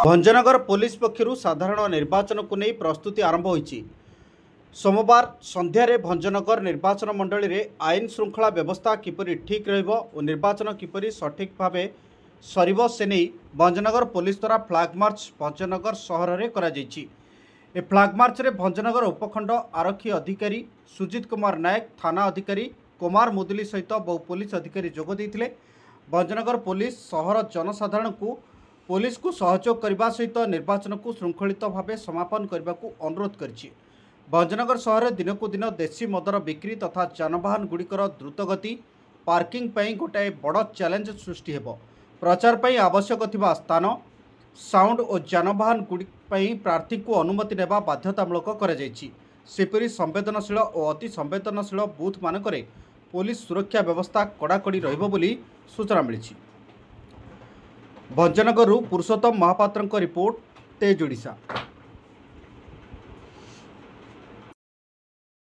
Bhanjanagar police पक्षरु साधारण निर्वाचन को नहीं प्रस्तुति आरंभ होईछि। सोमवार संध्यारे भंजनगर निर्वाचन मंडली रे आईन श्रृंखला व्यवस्था किपरि ठीक रहिबो और निर्वाचन किपरि सठिक भावे सरिबो से नहीं भंजनगर पुलिस द्वारा फ्लैग मार्च भंजनगर सहर में करा जायछि। ए फ्लैग मार्च रे भंजनगर उपखंड आरक्षी अधिकारी सुजित कुमार नायक, थाना अधिकारी कुमार मुदुली सहित बहु पुलिस अधिकारी जोग देइथिले। भंजनगर पुलिस सहर जनसाधारण को पुलिस को सहयोग करने सहित निर्वाचन को श्रृंखलित भाव समापन करने को अनुरोध करिछि। भंजनगर सहर दिन को दिन देशी मदर बिक्री तथा जानवाहन गुड़िकर द्रुतगति पार्किंग पई गोटाए बड़ चैलेंज सृष्टि हेबो। प्रचार पई आवश्यक थिबा स्थान साउंड और जानवाहन गुड़ी प्रार्थी को अनुमति नेबा बाध्यतामूलक करा जायछि। सेपरि संवेदनशील और अति संवेदनशील बूथ मानकरे पुलिस सुरक्षा व्यवस्था कड़ाकड़ी रहिबो बोली सूचना मिली। भंजनगर पुरुषोत्तम महापात्र रिपोर्ट, तेज ओडिशा।